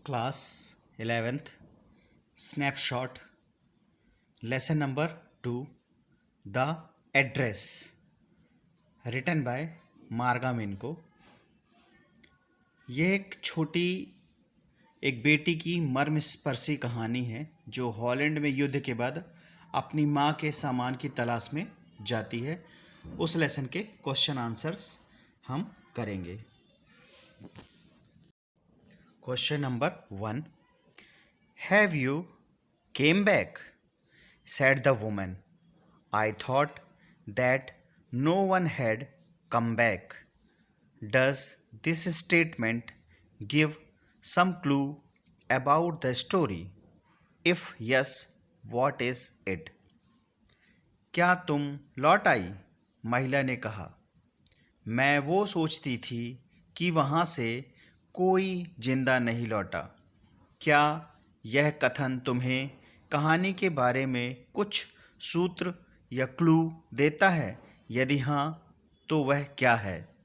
Class 11th Snapshot Lesson number 2 The Address written by मार्गा मिनको। यह एक बेटी की मर्मस्पर्शी कहानी है जो हॉलैंड में युद्ध के बाद अपनी माँ के सामान की तलाश में जाती है। उस लेसन के क्वेश्चन आंसर्स हम करेंगे। Question number 1. Have you came back? Said the woman. I thought that no one had come back. Does this statement give some clue about the story? If yes, what is it? क्या तुम लौट आई? महिला ने कहा। मैं वो सोचती थी कि वहाँ से कोई जिंदा नहीं लौटा। क्या यह कथन तुम्हें कहानी के बारे में कुछ सूत्र या क्लू देता है? यदि हाँ, तो वह क्या है?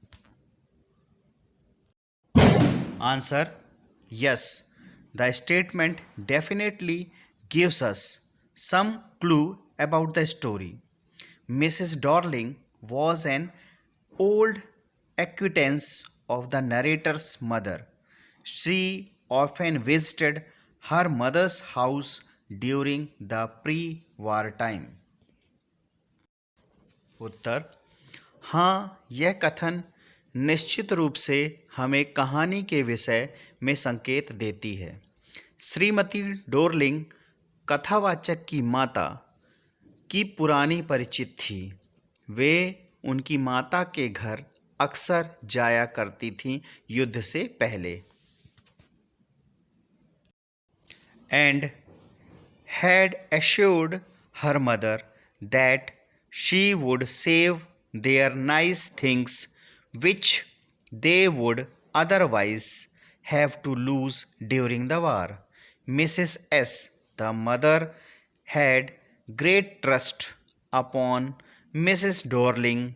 Answer: yes, the statement definitely gives us some clue about the story. Mrs. Dorling was an old acquaintance of the narrator's mother. She often visited her mother's house during the pre-war time. उत्तर: हाँ, यह कथन निश्चित रूप से हमें कहानी के विषय में संकेत देती है। श्रीमती डोरलिंग कथावाचक की माता की पुरानी परिचित थी। वे उनकी माता के घर अक्सर जाया करती थीं युद्ध से पहले। And had assured her mother that she would save their nice things which they would otherwise have to lose during the war. Mrs. S., the mother, had great trust upon Mrs. Dorling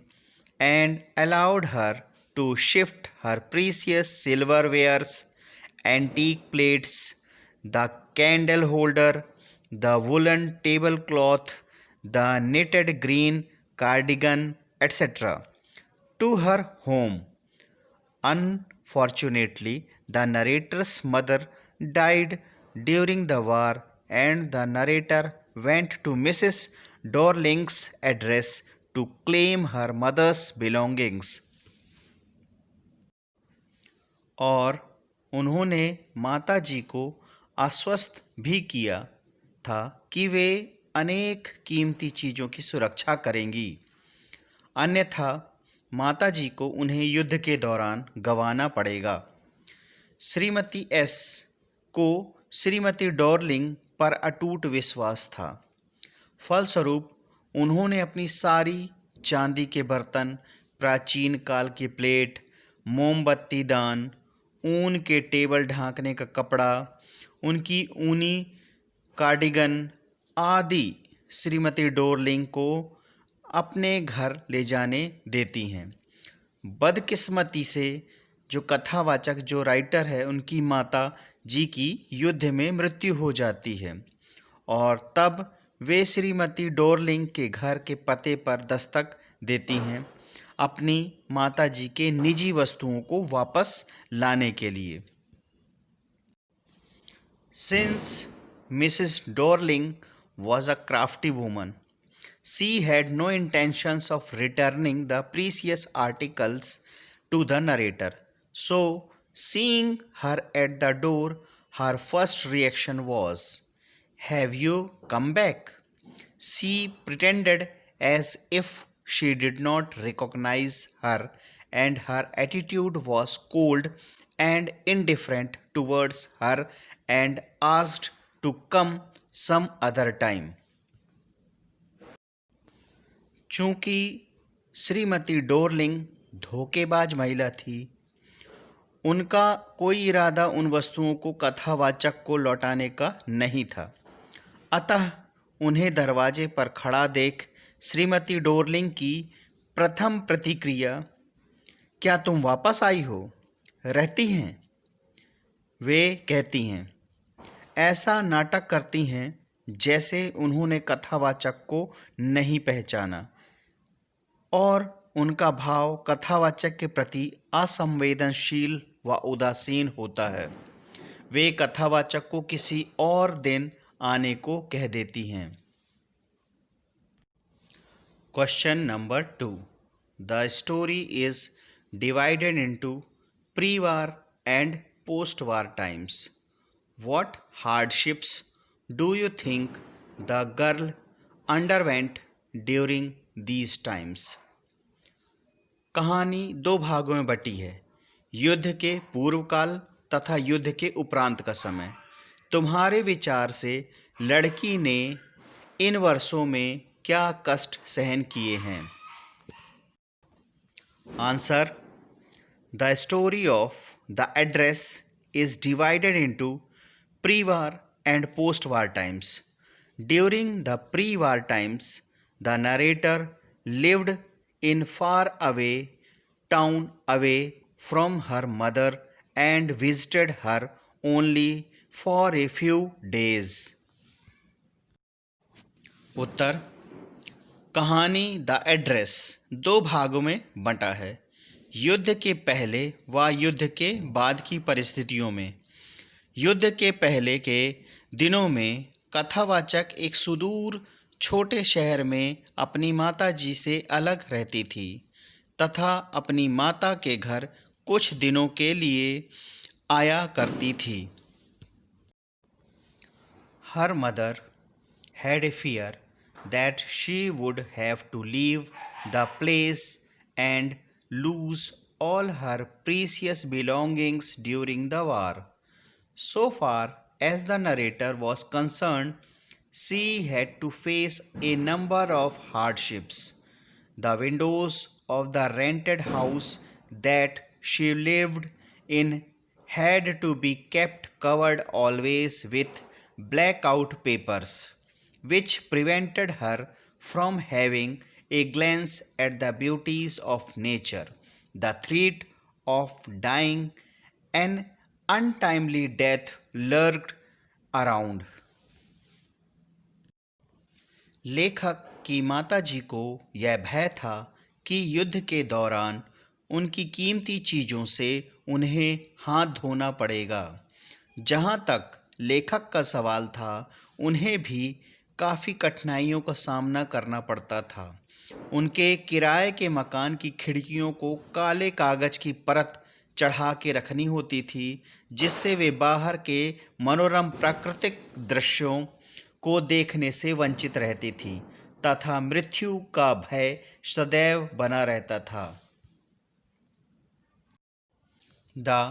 and allowed her to shift her precious silverwares, antique plates, the candle holder, the woolen tablecloth, the knitted green cardigan, etc., to her home. Unfortunately, the narrator's mother died during the war, and the narrator went to Mrs. Dorling's address to claim her mother's belongings. और उन्होंने माता जी को आश्वस्त भी किया था कि वे अनेक कीमती चीज़ों की सुरक्षा करेंगी, अन्यथा माता जी को उन्हें युद्ध के दौरान गंवाना पड़ेगा। श्रीमती एस को श्रीमती डॉर्लिंग पर अटूट विश्वास था। फलस्वरूप उन्होंने अपनी सारी चांदी के बर्तन, प्राचीन काल की प्लेट, मोमबत्ती दान, ऊन के टेबल ढांकने का कपड़ा, उनकी ऊनी कार्डिगन आदि श्रीमती डोरलिंग को अपने घर ले जाने देती हैं। बदकिस्मती से जो कथावाचक, जो राइटर है, उनकी माता जी की युद्ध में मृत्यु हो जाती है और तब वे श्रीमती डोरलिंग के घर के पते पर दस्तक देती हैं अपनी माता जी के निजी वस्तुओं को वापस लाने के लिए। Since Mrs. Dorling was a crafty woman, she had no intentions of returning the precious articles to the narrator. So, seeing her at the door, her first reaction was, "Have you come back?" She pretended as if she did not recognize her, and her attitude was cold and indifferent towards her, and asked to come some other time. चूंकि Shrimati Darling धोखेबाज महिला थी, उनका कोई इरादा उन वस्तुओं को कथावाचक को लौटाने का नहीं था। अतः उन्हें दरवाजे पर खड़ा देख श्रीमती डोरलिंग की प्रथम प्रतिक्रिया, "क्या तुम वापस आई हो? रहती हैं?" वे कहती हैं, ऐसा नाटक करती हैं जैसे उन्होंने कथावाचक को नहीं पहचाना और उनका भाव कथावाचक के प्रति असंवेदनशील व उदासीन होता है। वे कथावाचक को किसी और दिन आने को कह देती हैं। Question number 2. The story is divided into pre-war and post-war times. What hardships do you think the girl underwent during these times? कहानी दो भागों में बटी है, युद्ध के पूर्व काल तथा युद्ध के उपरांत का समय। तुम्हारे विचार से लड़की ने इन वर्षों में क्या कष्ट सहन किए हैं? Answer: the story of the address is divided into pre-war and post-war times. During the pre-war times, the narrator lived in far away town away from her mother and visited her only for a few days. उत्तर: कहानी the address दो भागों में बंटा है, युद्ध के पहले व युद्ध के बाद की परिस्थितियों में। युद्ध के पहले के दिनों में कथावाचक एक सुदूर छोटे शहर में अपनी माता जी से अलग रहती थी तथा अपनी माता के घर कुछ दिनों के लिए आया करती थी। Her mother had a fear that she would have to leave the place and lose all her precious belongings during the war. So far as the narrator was concerned, she had to face a number of hardships. The windows of the rented house that she lived in had to be kept covered always with blackout papers, which prevented her from having a glance at the beauties of nature. The threat of dying an untimely death lurked around. लेखक की माताजी को यह भय था कि युद्ध के दौरान उनकी कीमती चीज़ों से उन्हें हाथ धोना पड़ेगा। जहाँ तक लेखक का सवाल था, उन्हें भी काफ़ी कठिनाइयों का सामना करना पड़ता था। उनके किराए के मकान की खिड़कियों को काले कागज़ की परत चढ़ा के रखनी होती थी, जिससे वे बाहर के मनोरम प्राकृतिक दृश्यों को देखने से वंचित रहती थी तथा मृत्यु का भय सदैव बना रहता था। The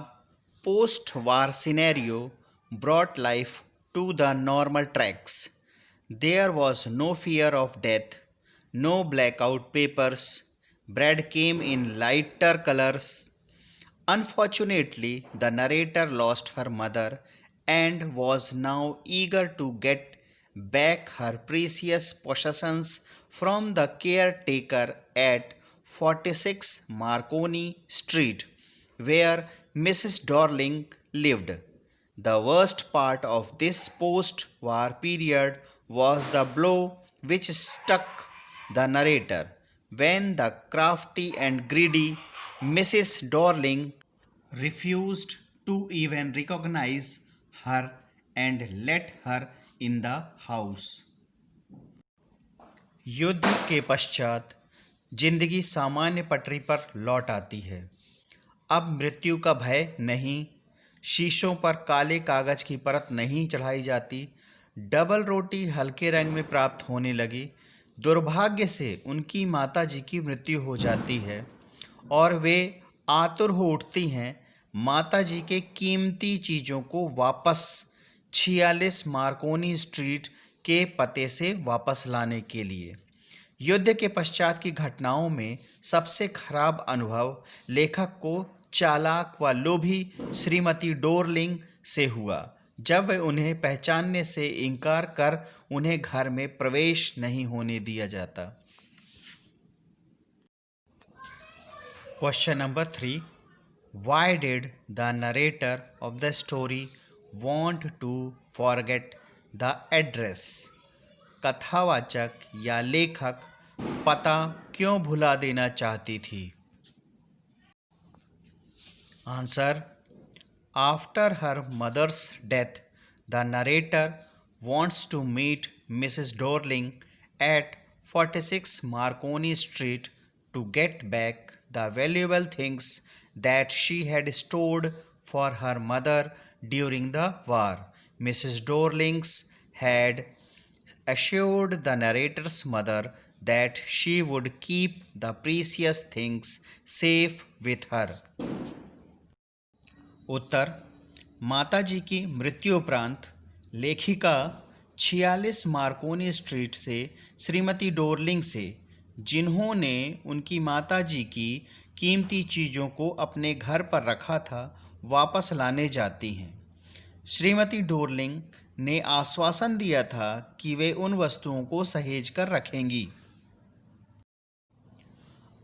post-war scenario brought life to the normal tracks. There was no fear of death, no blackout papers, bread came in lighter colors. Unfortunately, the narrator lost her mother and was now eager to get back her precious possessions from the caretaker at 46 Marconi Street, where Mrs. Dorling lived. The worst part of this post-war period was the blow which struck the narrator when the crafty and greedy Mrs. Dorling refused to even recognize her and let her in the house. युद्ध के पश्चात जिंदगी सामान्य पटरी पर लौट आती है। अब मृत्यु का भय नहीं, शीशों पर काले कागज़ की परत नहीं चढ़ाई जाती, डबल रोटी हल्के रंग में प्राप्त होने लगी। दुर्भाग्य से उनकी माताजी की मृत्यु हो जाती है और वे आतुर हो उठती हैं माताजी के कीमती चीज़ों को वापस 46 मार्कोनी स्ट्रीट के पते से वापस लाने के लिए। युद्ध के पश्चात की घटनाओं में सबसे खराब अनुभव लेखक को चालाक व लोभी श्रीमती डोरलिंग से हुआ, जब वह उन्हें पहचानने से इनकार कर उन्हें घर में प्रवेश नहीं होने दिया जाता। Question number 3. Why did the narrator of the story want to forget the address? कथावाचक या लेखक पता क्यों भुला देना चाहती थी? Answer: After her mother's death, the narrator wants to meet Mrs. Dorling at 46 Marconi Street to get back the valuable things that she had stored for her mother during the war. Mrs. Dorlings had assured the narrator's mother that she would keep the precious things safe with her. उत्तर: माताजी की मृत्यु उपरांत लेखिका 46 Markovnikov street से Shrimati Darling से, जिन्होंने उनकी माताजी की कीमती चीज़ों को अपने घर पर रखा था, वापस लाने जाती हैं। श्रीमती डोरलिंग ने आश्वासन दिया था कि वे उन वस्तुओं को सहेज कर रखेंगी।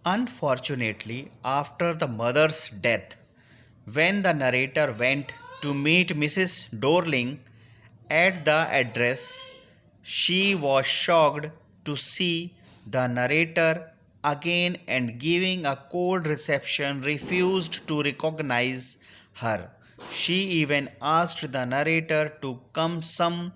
Unfortunately, after the mother's death, when the narrator went to meet Mrs. Dorling at the address, she was shocked to see the narrator again and, giving a cold reception, refused to recognize her. She even asked the narrator to come some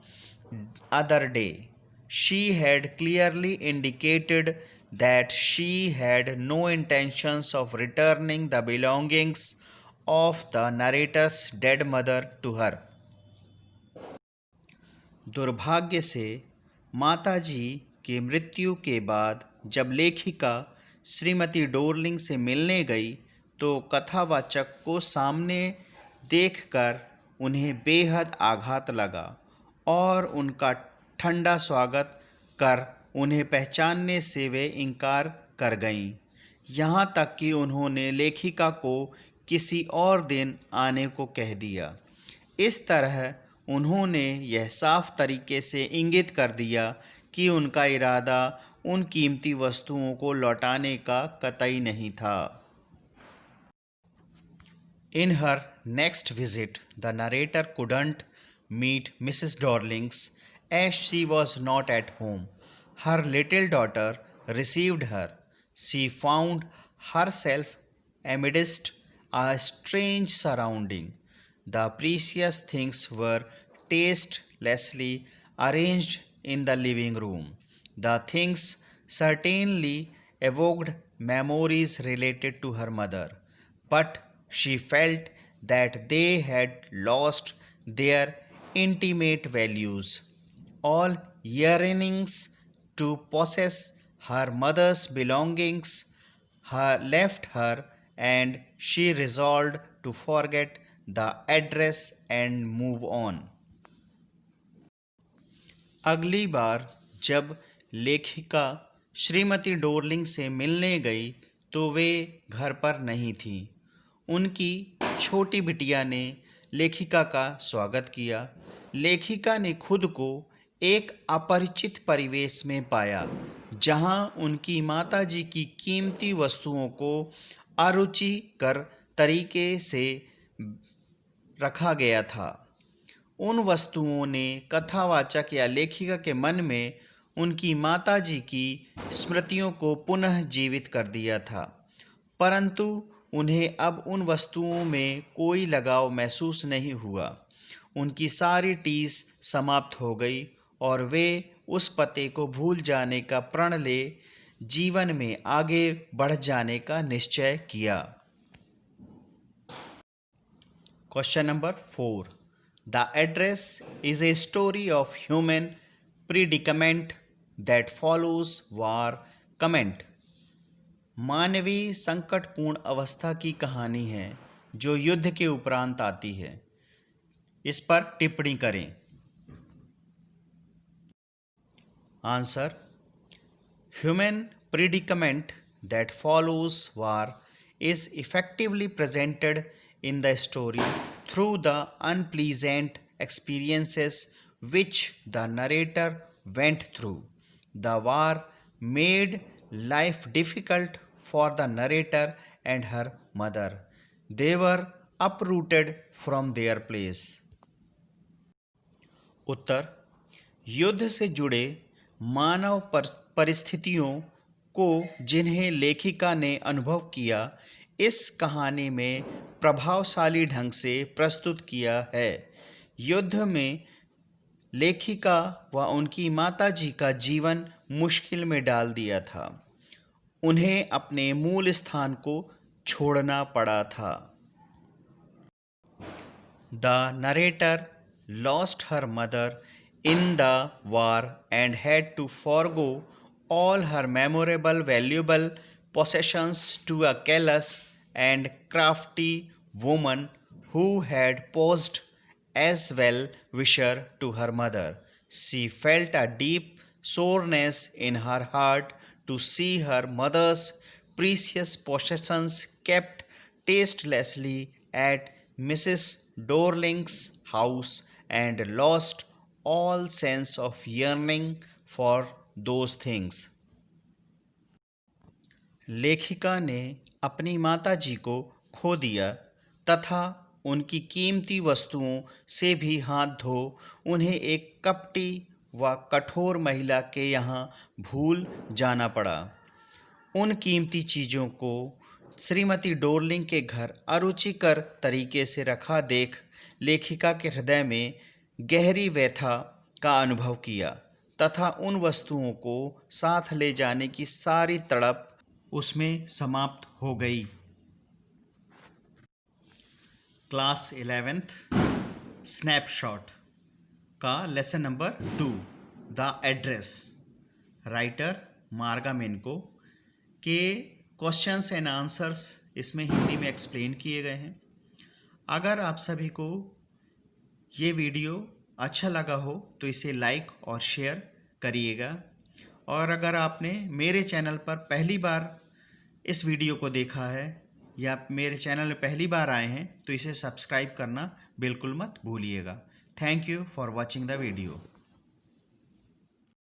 other day. She had clearly indicated that she had no intentions of returning the belongings of the narrator's dead mother to her. दुर्भाग्य से माताजी की मृत्यु के बाद जब लेखिका Shrimati Darling से मिलने गई तो कथावाचक को सामने देखकर उन्हें बेहद आघात लगा और उनका ठंडा स्वागत कर उन्हें पहचानने से वे इनकार कर गईं। यहाँ तक कि उन्होंने लेखिका को किसी और दिन आने को कह दिया। इस तरह उन्होंने यह साफ तरीके से इंगित कर दिया कि उनका इरादा उन कीमती वस्तुओं को लौटाने का कतई नहीं था। In her next visit, the narrator couldn't meet Mrs. Dorlings as she was not at home. Her little daughter received her. She found herself amidst a strange surrounding. The precious things were tastelessly arranged in the living room. The things certainly evoked memories related to her mother, but she felt that they had lost their intimate values. All yearnings to possess her mother's belongings left her, and she resolved to forget the address and move on. अगली बार जब लेखिका Shrimati Darling से मिलने गई तो वे घर पर नहीं थीं। उनकी छोटी बिटिया ने लेखिका का स्वागत किया। लेखिका ने खुद को एक अपरिचित परिवेश में पाया, जहां उनकी माताजी की कीमती वस्तुओं को अरुचिकर तरीके से रखा गया था। उन वस्तुओं ने कथावाचक या लेखिका के मन में उनकी माताजी की स्मृतियों को पुनः जीवित कर दिया था, परंतु उन्हें अब उन वस्तुओं में कोई लगाव महसूस नहीं हुआ। उनकी सारी टीस समाप्त हो गई और वे उस पते को भूल जाने का प्रण ले जीवन में आगे बढ़ जाने का निश्चय किया। Question number 4. The address is a story of human predicament that follows war comment. मानवीय संकटपूर्ण अवस्था की कहानी है जो युद्ध के उपरांत आती है। इस पर टिप्पणी करें। Answer: Human predicament that follows war is effectively presented in the story through the unpleasant experiences which the narrator went through. The war made life difficult for the narrator and her mother. they were uprooted from their place. उत्तर, युद्ध से जुड़े मानव परिस्थितियों को जिन्हें लेखिका ने अनुभव किया, इस कहानी में प्रभावशाली ढंग से प्रस्तुत किया है। युद्ध में लेखिका व उनकी माताजी का जीवन मुश्किल में डाल दिया था। उन्हें अपने मूल स्थान को छोड़ना पड़ा था। The narrator lost her mother in the war and had to forego all her memorable, valuable possessions to a callous and crafty woman who had posed as well-wisher to her mother. She felt a deep soreness in her heart to see her mother's precious possessions kept tastelessly at Mrs. Dorling's house and lost all sense of yearning for those things. लेखिका ने अपनी माताजी को खो दिया तथा उनकी कीमती वस्तुओं से भी हाथ धो उन्हें एक कपटी व कठोर महिला के यहाँ भूल जाना पड़ा। उन कीमती चीज़ों को श्रीमती डोरलिंग के घर अरुचिकर तरीके से रखा देख लेखिका के हृदय में गहरी व्यथा का अनुभव किया तथा उन वस्तुओं को साथ ले जाने की सारी तड़प उसमें समाप्त हो गई। क्लास 11th स्नैपशॉट का lesson number 2 the address, writer मार्गा मेनको के क्वेश्चंस एंड आंसर्स इसमें हिंदी में एक्सप्लेन किए गए हैं। अगर आप सभी को ये वीडियो अच्छा लगा हो तो इसे लाइक और शेयर करिएगा, और अगर आपने मेरे चैनल पर पहली बार इस वीडियो को देखा है या मेरे चैनल में पहली बार आए हैं तो इसे सब्सक्राइब करना बिल्कुल मत भूलिएगा। Thank you for watching the video.